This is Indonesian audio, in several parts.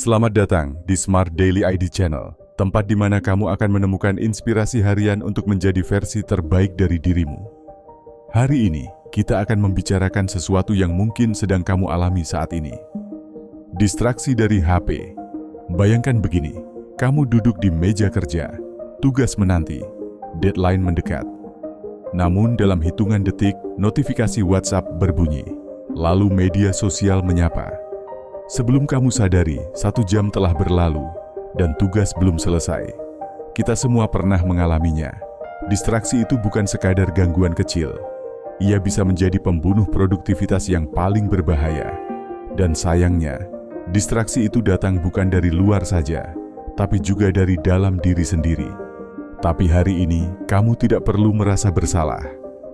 Selamat datang di Smart Daily ID Channel, tempat di mana kamu akan menemukan inspirasi harian untuk menjadi versi terbaik dari dirimu. Hari ini, kita akan membicarakan sesuatu yang mungkin sedang kamu alami saat ini. Distraksi dari HP. Bayangkan begini, kamu duduk di meja kerja, tugas menanti, deadline mendekat. Namun dalam hitungan detik, notifikasi WhatsApp berbunyi, lalu media sosial menyapa. Sebelum kamu sadari, 1 jam telah berlalu dan tugas belum selesai. Kita semua pernah mengalaminya. Distraksi itu bukan sekadar gangguan kecil. Ia bisa menjadi pembunuh produktivitas yang paling berbahaya. Dan sayangnya, distraksi itu datang bukan dari luar saja, tapi juga dari dalam diri sendiri. Tapi hari ini, kamu tidak perlu merasa bersalah.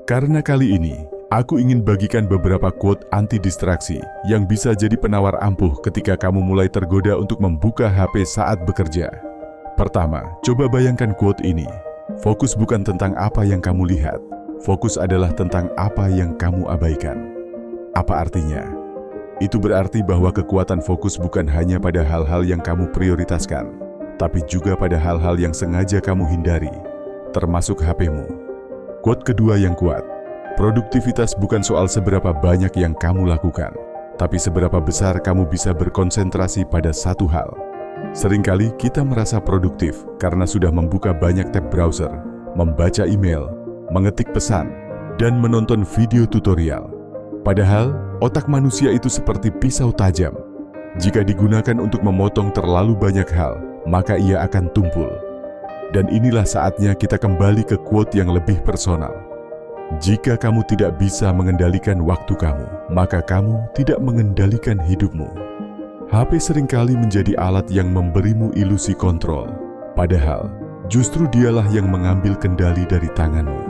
Karena kali ini, aku ingin bagikan beberapa quote anti-distraksi yang bisa jadi penawar ampuh ketika kamu mulai tergoda untuk membuka HP saat bekerja. Pertama, coba bayangkan quote ini. Fokus bukan tentang apa yang kamu lihat. Fokus adalah tentang apa yang kamu abaikan. Apa artinya? Itu berarti bahwa kekuatan fokus bukan hanya pada hal-hal yang kamu prioritaskan, tapi juga pada hal-hal yang sengaja kamu hindari, termasuk HP-mu. Quote kedua yang kuat. Produktivitas bukan soal seberapa banyak yang kamu lakukan, tapi seberapa besar kamu bisa berkonsentrasi pada satu hal. Seringkali kita merasa produktif karena sudah membuka banyak tab browser, membaca email, mengetik pesan, dan menonton video tutorial. Padahal, otak manusia itu seperti pisau tajam. Jika digunakan untuk memotong terlalu banyak hal, maka ia akan tumpul. Dan inilah saatnya kita kembali ke quote yang lebih personal. Jika kamu tidak bisa mengendalikan waktu kamu, maka kamu tidak mengendalikan hidupmu. HP seringkali menjadi alat yang memberimu ilusi kontrol, padahal justru dialah yang mengambil kendali dari tanganmu.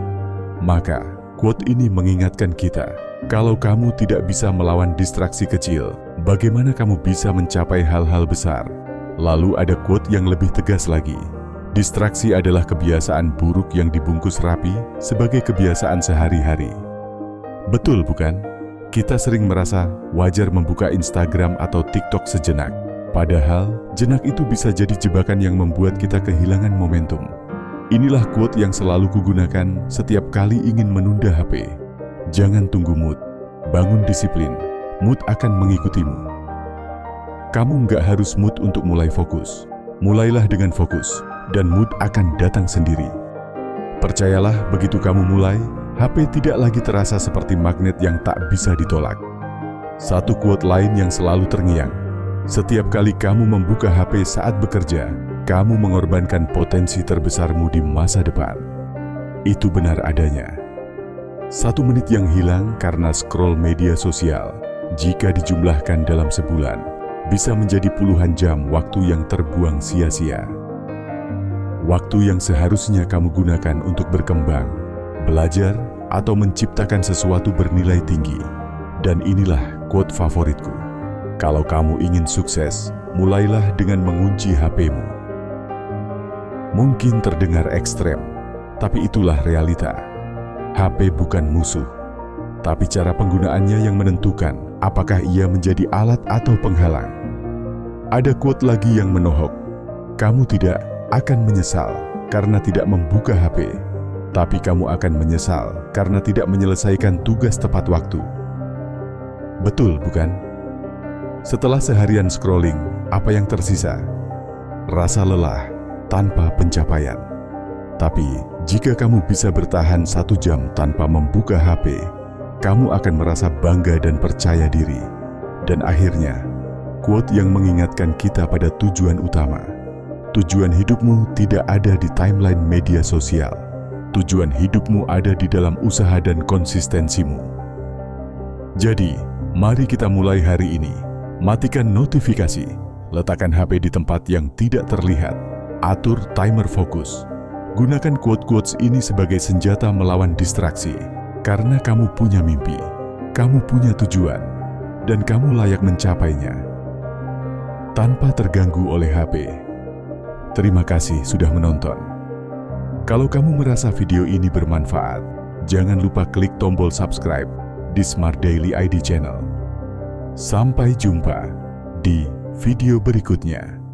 Maka, quote ini mengingatkan kita, kalau kamu tidak bisa melawan distraksi kecil, bagaimana kamu bisa mencapai hal-hal besar? Lalu ada quote yang lebih tegas lagi. Distraksi adalah kebiasaan buruk yang dibungkus rapi sebagai kebiasaan sehari-hari. Betul bukan? Kita sering merasa wajar membuka Instagram atau TikTok sejenak. Padahal, jenak itu bisa jadi jebakan yang membuat kita kehilangan momentum. Inilah quote yang selalu kugunakan setiap kali ingin menunda HP. Jangan tunggu mood, bangun disiplin. Mood akan mengikutimu. Kamu nggak harus mood untuk mulai fokus. Mulailah dengan fokus. Dan mood akan datang sendiri. Percayalah, begitu kamu mulai, HP tidak lagi terasa seperti magnet yang tak bisa ditolak. Satu quote lain yang selalu terngiang, setiap kali kamu membuka HP saat bekerja, kamu mengorbankan potensi terbesarmu di masa depan. Itu benar adanya. 1 menit yang hilang karena scroll media sosial, jika dijumlahkan dalam sebulan, bisa menjadi puluhan jam waktu yang terbuang sia-sia. Waktu yang seharusnya kamu gunakan untuk berkembang, belajar, atau menciptakan sesuatu bernilai tinggi. Dan inilah quote favoritku. Kalau kamu ingin sukses, mulailah dengan mengunci HP-mu. Mungkin terdengar ekstrem, tapi itulah realita. HP bukan musuh, tapi cara penggunaannya yang menentukan apakah ia menjadi alat atau penghalang. Ada quote lagi yang menohok. Kamu tidak akan menyesal karena tidak membuka HP, tapi kamu akan menyesal karena tidak menyelesaikan tugas tepat waktu. Betul, bukan? Setelah seharian scrolling, apa yang tersisa? Rasa lelah tanpa pencapaian. Tapi, jika kamu bisa bertahan 1 jam tanpa membuka HP, kamu akan merasa bangga dan percaya diri. Dan akhirnya, quote yang mengingatkan kita pada tujuan utama. Tujuan hidupmu tidak ada di timeline media sosial. Tujuan hidupmu ada di dalam usaha dan konsistensimu. Jadi, mari kita mulai hari ini. Matikan notifikasi, letakkan HP di tempat yang tidak terlihat, atur timer fokus. Gunakan quote-quotes ini sebagai senjata melawan distraksi. Karena kamu punya mimpi, kamu punya tujuan, dan kamu layak mencapainya. Tanpa terganggu oleh HP. Terima kasih sudah menonton. Kalau kamu merasa video ini bermanfaat, jangan lupa klik tombol subscribe di Smart Daily ID Channel. Sampai jumpa di video berikutnya.